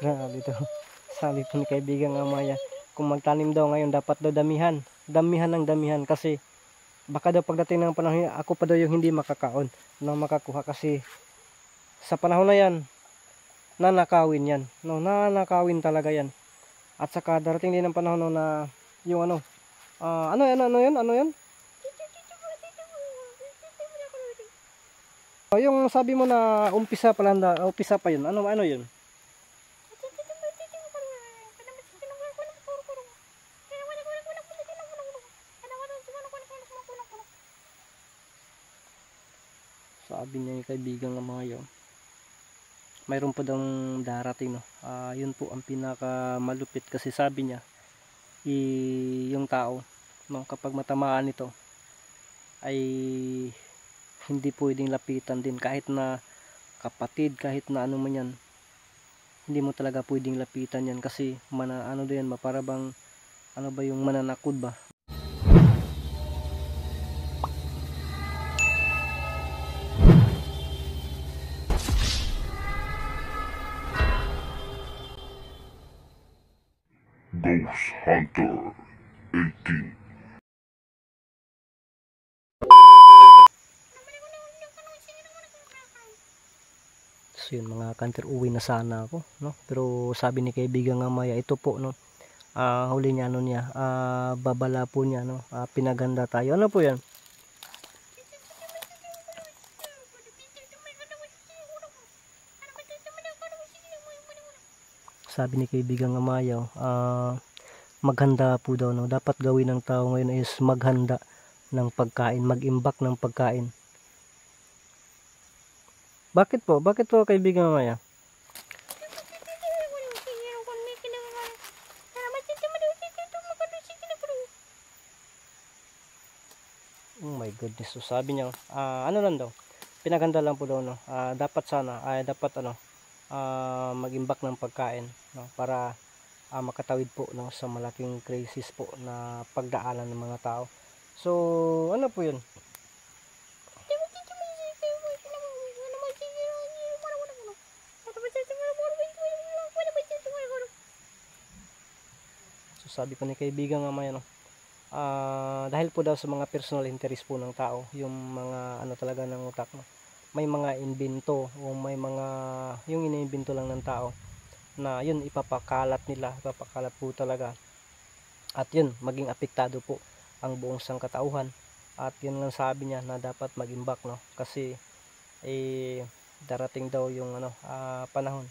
Grabe to. Sabi po ni kaibigang Amaya, kung magtanim daw ngayon dapat daw damihan. Damihan ng damihan kasi baka daw pagdating ng panahon ako pa daw yung hindi makakaon na makakuha kasi sa panahon na yan nanakawin yan. No, nanakawin talaga yan. At saka darating din ng panahon no, na yung ano yun? Yung sabi mo na umpisa pa yun. Ano yun? Sabi niya yung kaibigang Amaya, mayroon pa daw darating no. Yun po ang pinaka malupit kasi sabi niya yung tao no, kapag matamaan nito ay hindi pwedeng lapitan din kahit na kapatid, kahit na ano man yan, hindi mo talaga pwedeng lapitan yan kasi ano din para bang ano ba yung mananakod ba. Ghost Hunter 18. So yun mga kanter, uwi na sana ako no, pero sabi ni kaibigang Amaya ito po no, huli niya ano niya, babala po niya no, pinaganda tayo. Ano po yan? Sabi ni kaibigang Amaya, maghanda po daw no. Dapat gawin ng tao ngayon is maghanda ng pagkain, mag-imbak ng pagkain. Bakit po? Bakit po kaibigang Amaya? Oh my goodness. So sabi niya, ano lang daw, pinaganda lang po daw no. Dapat sana dapat ano, mag-imbak ng pagkain no, para makatawid po no, sa malaking crisis po na pagdaanan ng mga tao. So ano po yun? So sabi po ni kaibigan Amaya no, dahil po daw sa mga personal interest po ng tao, yung mga ano talaga ng utak no, may mga invento o may mga yung iniimbento lang ng tao na yun ipapakalat po talaga, at yun maging apektado po ang buong sangkatauhan. At yun lang sabi niya na dapat mag-imbak no, kasi darating daw yung ano, panahon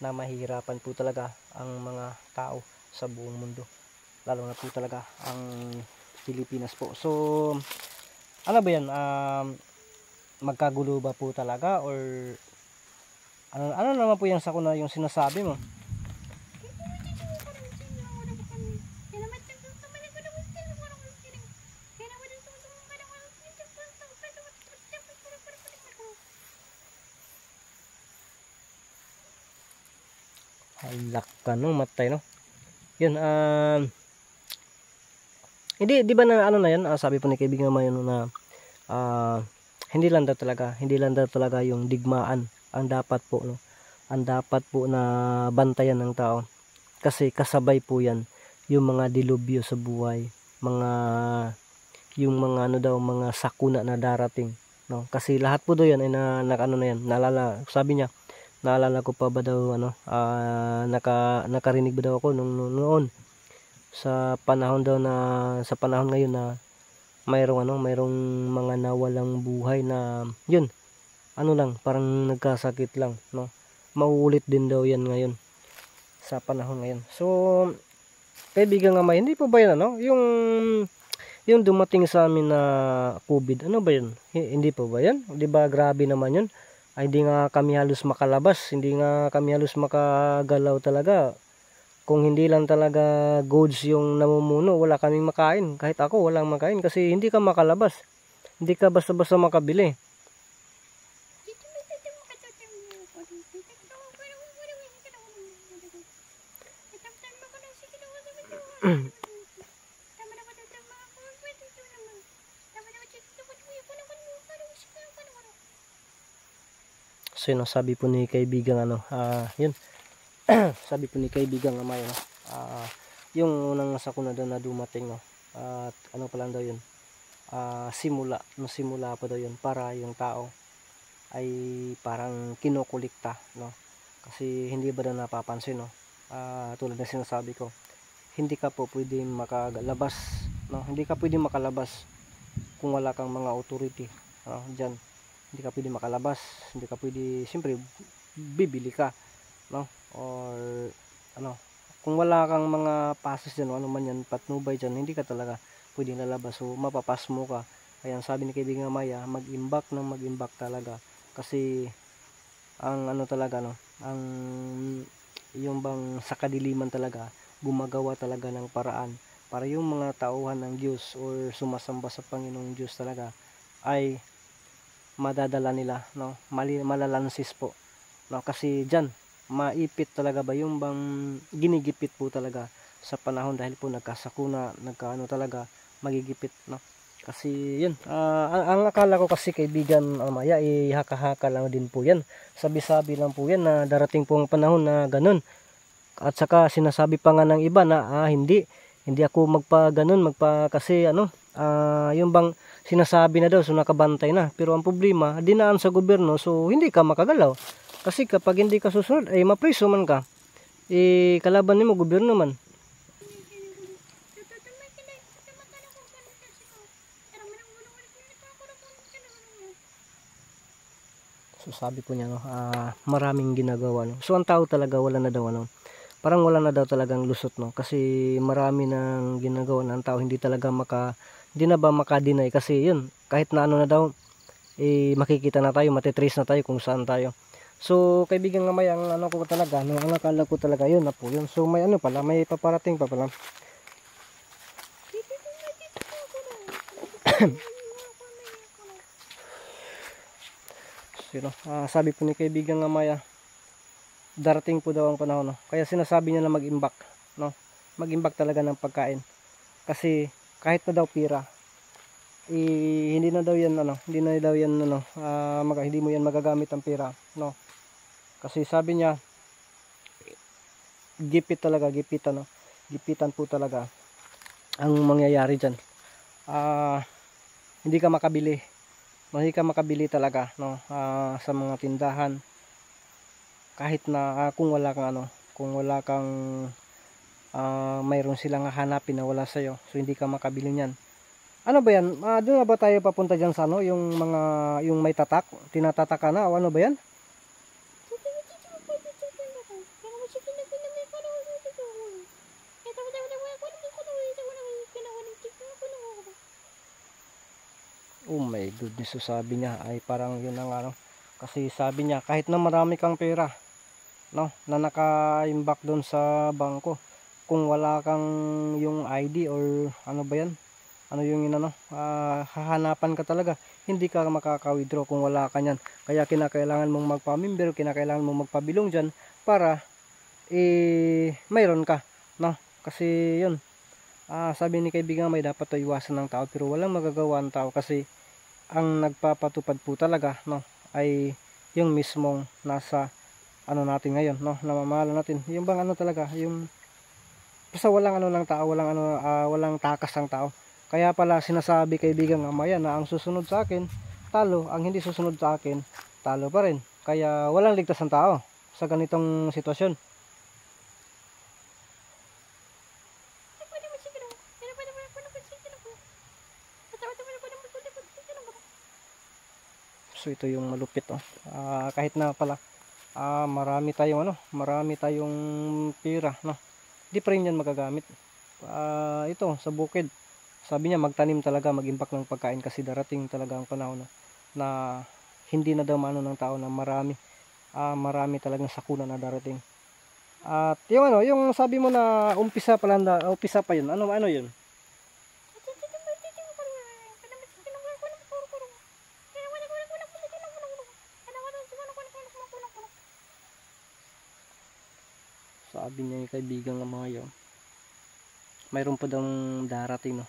na mahihirapan po talaga ang mga tao sa buong mundo, lalo na po talaga ang Pilipinas po. So ano ba yan, magkagulo ba po talaga or ano naman po yung sakuna yung sinasabi mo? Halak ka no, matay no. Yun, hindi, di ba na ano na yan, sabi po ni kaibigan naman na hindi lang daw talaga yung digmaan ang dapat po no, ang dapat po na bantayan ng tao, kasi kasabay po yan yung mga dilubyo sa buhay, yung mga ano daw, mga sakuna na darating no, kasi lahat po daw yan ay ano na yan, naalala, sabi niya, naalala ko pa ba daw ano, nakarinig ba daw ako noon sa panahon daw na sa panahon ngayon na mayroong mga nawalang buhay na yun ano lang, parang nagkasakit lang no, mauulit din daw yan ngayon sa panahon ngayon. So kaibigan nga hindi pa ba yan ano, yung dumating sa amin na COVID, ano ba yun? Hindi pa ba yan? Di ba grabe naman yun? Ay hindi nga kami halos makalabas, hindi nga kami halos makagalaw talaga. Kung hindi lang talaga goods yung namumuno, wala kaming makain. Kahit ako walang makain kasi hindi ka makalabas, hindi ka basta-basta makabili. So yun, sabi po ni kaibigang yun. Sabi po ni kaibigang Amaya, yung unang sakuna daw na dumating, no. At ano pa lang daw yun, simula pa daw yun para yung tao ay parang kinukulikta, no. Kasi hindi ba daw napapansin, no, tulad ng sinasabi ko, hindi ka po pwedeng makalabas, no, hindi ka pwedeng makalabas kung wala kang mga authority, dyan. Hindi ka pwede makalabas, hindi ka pwede, siyempre bibili ka, no, or ano, kung wala kang mga passes dyan, ano man yan, patnubay dyan, hindi ka talaga pwedeng lalabas, so mapapas mo ka. Kaya sabi ni kaibigan Maya, mag-imbak talaga, kasi ang ano talaga, no, ang yung bang sa kadiliman talaga, gumagawa talaga ng paraan para yung mga tauhan ng Diyos or sumasamba sa Panginoong Diyos talaga ay madadala nila, no, malalansis po, no, kasi diyan maipit talaga ba yung bang ginigipit po talaga sa panahon, dahil po nagkasakuna, nagkaano talaga, magigipit, no. Kasi yun, ang akala ko kasi kaibigan Amaya, haka-haka lang din po yan, sabi-sabi lang po yan na darating po ang panahon na ganun. At saka sinasabi pa nga ng iba na hindi ako kasi yung bang sinasabi na daw, so nakabantay na, pero ang problema dinaan sa gobyerno, so hindi ka makagalaw. Kasi kapag hindi ka susunod ay mapriso man ka, kalaban nimo gobyerno man. So sabi po niya, no, maraming ginagawa, no. So ang tao talaga wala na daw parang wala na daw talagang lusot, no, kasi marami nang ginagawa ng tao, hindi na ba maka-deny, kasi yun, kahit na ano na daw, makikita na tayo, matitrace na tayo kung saan tayo. So kaibigan nga, may ang ano ko talaga, no, ang akala ko talaga yun na po yun. So may ano pala, may paparating pa pala. So, sabi po ni kaibigan nga Maya, darating po daw ang panahon, no? Kaya sinasabi niya na mag-imbak, no? Mag-imbak talaga ng pagkain. Kasi kahit na daw pira, hindi na daw yan hindi mo yan magagamit ang pira, no? Kasi sabi niya, gipitan, no? Gipitan po talaga ang mangyayari diyan. Hindi ka makabili talaga, no, sa mga tindahan, kahit na kung wala kang mayroon silang hahanapin na wala sa'yo, so hindi ka makabili niyan. Ano ba yan? Doon na ba tayo papunta dyan sa yung may tatak, tinatatakan na, o ano ba yan? Oh my goodness, so sabi niya ay parang yun ang kasi sabi niya kahit na marami kang pera, no, na naka-imbak doon sa bangko, kung wala kang yung ID or ano ba yan, yung hahanapan ka talaga, hindi ka makaka-withdraw kung wala ka niyan. Kaya kinakailangan mong magpa-member, kinakailangan mong magpabilong diyan para mayroon ka, no, kasi yun, sabi ni kaibigan may dapat to iwasan ng tao, pero walang magagawa ang tao, kasi ang nagpapatupad po talaga, no, ay yung mismong nasa natin ngayon, no, namamahala natin, yung bang talaga, yung basta walang ng tao, walang takas ang tao. Kaya pala sinasabi kaibigan Amaya na ang susunod sa akin talo, ang hindi susunod sa akin talo pa rin. Kaya walang ligtas ang tao sa ganitong sitwasyon. So ito yung malupit, kahit na pala marami tayong pira, no, di pa rin yan magagamit. Ito sa bukid, sabi niya magtanim talaga, mag-imbak ng pagkain, kasi darating talaga ang panahon na hindi na daw ng tao, na marami talagang sakuna na darating. At yung sabi mo na umpisa pa yun, ano yun? Sabi niya yung kaibigan ng mga yun, mayroon pa daw darating, no.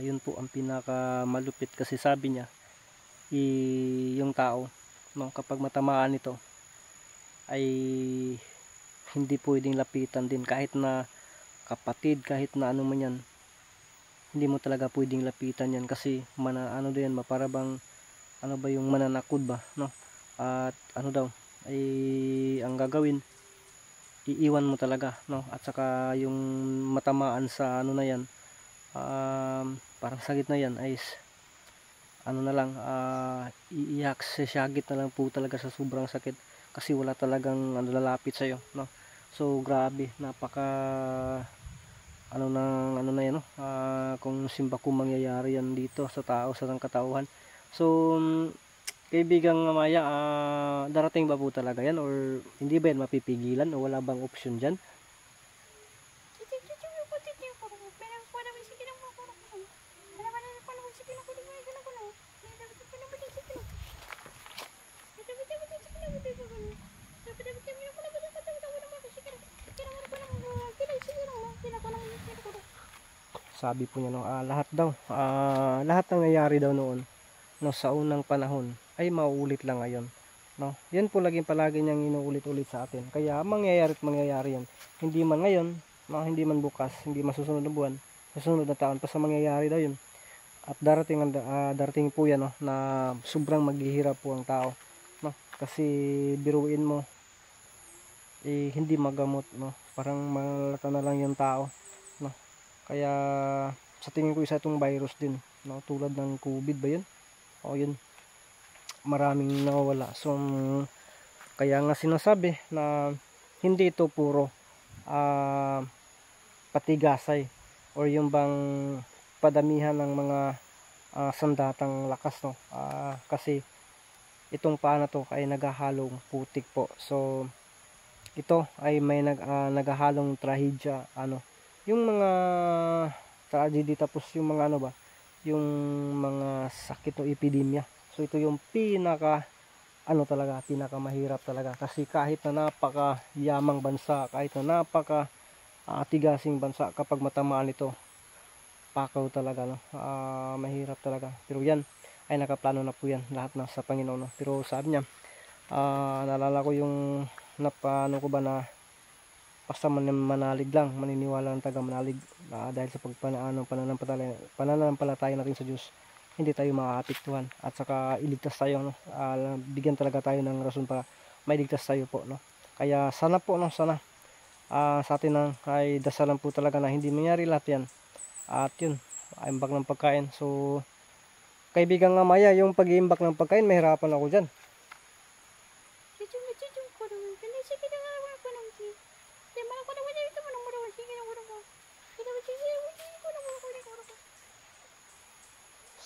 Yun po ang pinaka malupit, kasi sabi niya yung tao, no, kapag matamaan nito, ay hindi pwedeng lapitan din, kahit na kapatid, kahit na ano man yan, hindi mo talaga pwedeng lapitan yan kasi ano din yan, para bang ano ba yung mananakod ba, no? At ano daw ay ang gagawin, iiwan mo talaga, no? At saka yung matamaan sa ano na yan, parang sagit na yan ay ano na lang, iiyak, sisagit na lang po talaga sa sobrang sakit kasi wala talagang ano, lalapit sa'yo, no? So grabe, napaka ano na yan, no? Kung simba kung mangyayari yan dito sa tao, sa katauhan. So kaibigang Maya, darating ba po talaga yan or hindi ba yan mapipigilan o wala bang option dyan? Sabi po niya, no, lahat ng nangyayari daw noon, no, sa unang panahon ay mauulit lang ngayon, no? Yan po palagi niyang inuulit-ulit sa atin. Kaya mangyayari yan. Hindi man ngayon, no, hindi man bukas, hindi masusunod na buwan, susunod na taon, basta mangyayari daw yun. At darating po yan, no, na sobrang maghihirap po ang tao, no? Kasi biruin mo, hindi magamot, no? Parang malata na lang yung tao, no? Kaya sa tingin ko isa itong virus din, no? Tulad ng COVID ba yun? O yun, maraming nawawala. So kaya nga sinasabi na hindi ito puro patigasay or yung bang padamihan ng mga sandatang lakas, no? Kasi itong paa na to ay naghahalong putik po. So ito ay may naghahalong trahedya, ano, yung mga tragedy, tapos yung mga ano ba, yung mga sakit o epidemya. So ito yung pinaka mahirap talaga kasi kahit na napaka yamang bansa, kahit na napaka tigasing bansa, kapag matamaan ito, pakaw talaga, no? Mahirap talaga. Pero yan ay nakaplano na po yan, lahat na sa Panginoon, no? Pero sabi niya, naalala ko yung napano ko ba na basta manalig lang, maniniwala ng taga manalig, dahil sa pananampalataya natin sa Diyos, hindi tayo makakapektuhan at saka iligtas tayo, no? Bigyan talaga tayo ng rason para mailigtas tayo po, no? Kaya sana po, no, sana sa atin ay dasalan po talaga na hindi mangyari lahat yan. At yun, imbak ng pagkain. So kaibigan nga Maya, yung pag-iimbak ng pagkain, mahirapan ako dyan.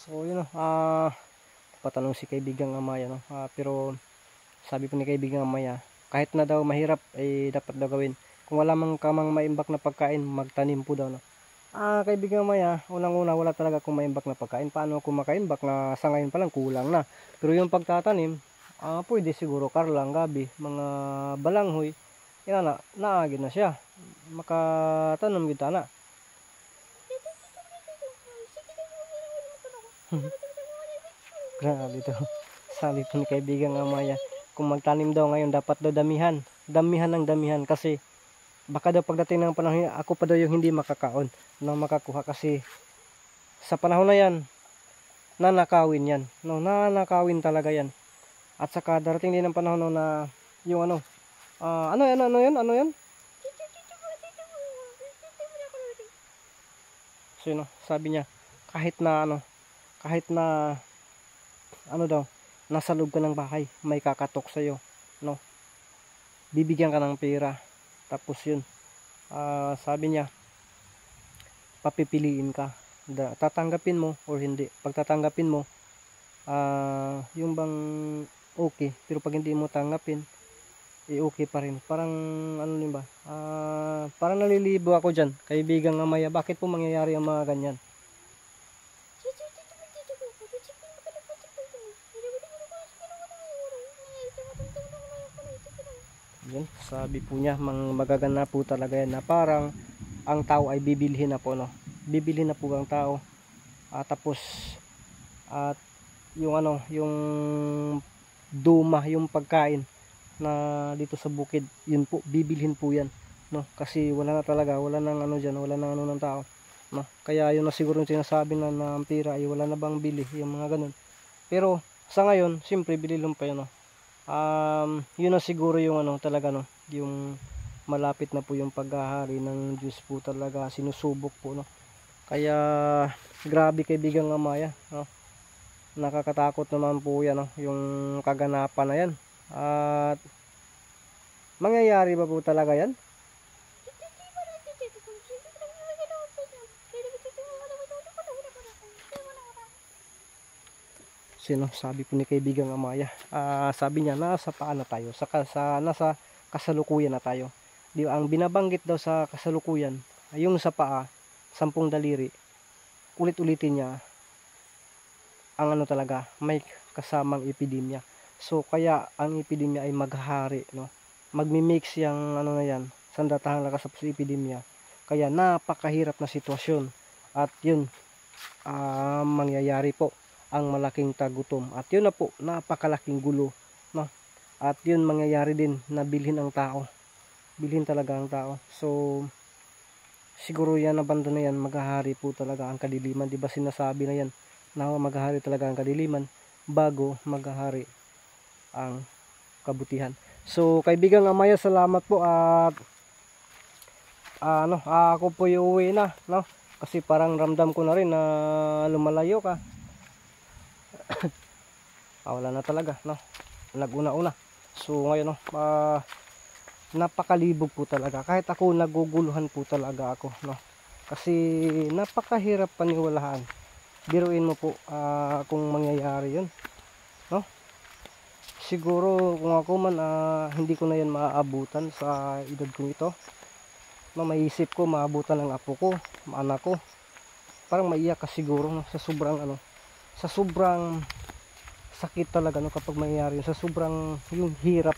So yun, patanong si kaibigang Amaya, no? Pero sabi po ni kaibigang Amaya, kahit na daw mahirap ay dapat daw gawin. Kung wala mang kamang maimbak na pagkain, magtanim po daw, no? Kaibigang Amaya, unang-una wala talaga akong maimbak na pagkain. Paano ako makaimbak na sa ngayon pa lang kulang na? Pero yung pagtatanim, pwede siguro karlang, gabi, mga balanghoy, yan na, naagin na siya. Makatanom kita na. Grabe to. Sabi po ni kaibigang Amaya, kung magtanim daw ngayon, dapat daw damihan ng damihan, kasi baka daw pagdating ng panahon, ako pa daw yung hindi makakaon na makakuha, kasi sa panahon na yan, nanakawin yan, no? Nanakawin talaga yan. At saka darating din ng panahon na yung ano yan. So yun, sabi niya, kahit na daw, nasa loob ka ng bahay, may kakatok sa'yo, no? Bibigyan ka ng pera. Tapos yun, sabi niya, papipiliin ka, tatanggapin mo or hindi. Pag tatanggapin mo, yung bang okay, pero pag hindi mo tanggapin, okay pa rin. Parang ano din ba, parang nalilibo ako dyan, kaibigang Amaya. Bakit po mangyayari ang mga ganyan? Yan, sabi po niya, magaganap po talaga yan, na parang ang tao ay bibilhin na po, no? Bibilhin na po ang tao. Tapos at yung yung duma, yung pagkain na dito sa bukid, yun po, bibilhin po yan, no? Kasi wala na talaga, wala nang ano dyan, wala nang ano ng tao, no? Kaya yun na siguro yung sinasabi na ng pira ay wala na bang bili, yung mga ganun. Pero sa ngayon, siyempre bili lang pa yun, no? Yun na siguro yung ano talaga, no? Yung malapit na po yung paghahari ng Diyos po talaga, sinusubok po, no? Kaya grabe kaibigang Amaya, no? Nakakatakot naman po yan, no? Yung kaganapan na yan. At mangyayari ba po talaga yan? Sino sabi po ni kaibigang Amaya, sabi niya nasa paan na tayo, nasa kasalukuyan na tayo. Di ba, ang binabanggit daw sa kasalukuyan ay yung sa paa, 10 daliri, ulit-ulitin niya ang ano talaga, may kasamang epidemya. So kaya ang epidemya ay maghahari, no? Magmi-mix yang ano na yan, sandatahang lakas sa epidemya. Kaya napakahirap na sitwasyon. At yun, mangyayari po ang malaking tagutom. At yun na po, napakalaking gulo, no? At yun mangyayari din na bilhin ang tao. Bilhin talaga ang tao. So siguro yan na banda na yan, maghahari po talaga ang kadiliman. Di ba sinasabi na yan na maghahari talaga ang kadiliman bago maghahari ang kabutihan. So kaibigang Amaya, salamat po at ako po uuwi na, no? Kasi parang ramdam ko na rin na lumalayo ka. Wala na talaga, no? Naguna-una. So ngayon, no, napakalibog po talaga. Kahit ako naguguluhan po talaga ako, no? Kasi napakahirap paniwalaan. Biruin mo po kung mangyayari 'yun, no? Siguro kung ako man hindi ko na 'yan maaabutan sa edad ko ito. No, maiisip ko maabutan ng apo ko, anak ko. Parang maiyak ka siguro, no? Sa sobrang sakit talaga, no, kapag mangyayari sa sobrang yung hirap,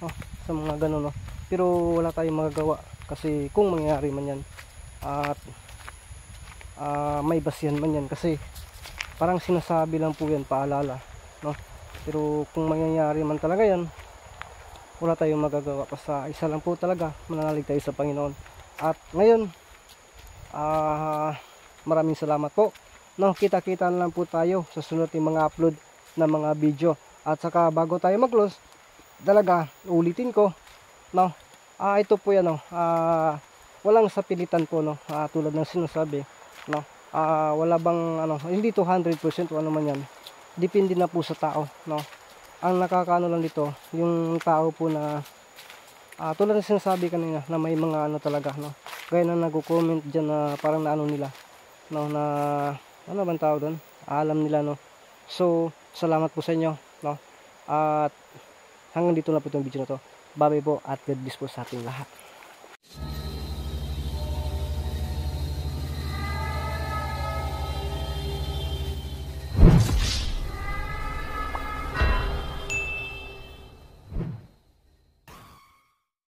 no, sa mga ganun, no. Pero wala tayong magagawa kasi kung mangyayari man yan at may basihan man yan, kasi parang sinasabi lang po yan, paalala, no. Pero kung mangyayari man talaga yan, wala tayong magagawa, basta isa lang po talaga, mananalig tayo sa Panginoon. At ngayon maraming salamat po, no. Kita-kita na lang po tayo sa sunod ng mga upload na mga video. At saka bago tayo mag-close, talaga ulitin ko, no, ito po yan, no, walang sapilitan po, no, tulad ng sinasabi, no, wala bang hindi to 100% o ano man yan, depende na po sa tao, no. Ang nakakaano lang dito yung tao po na tulad ng sinasabi kanina na may mga talaga, no, gaya na nagko-comment dyan na parang naano nila, no, na ano bang tao doon, alam nila, no. So salamat po sa inyo, no, at hanggang dito na po itong video na to. Bye po at God bless po sa ating lahat.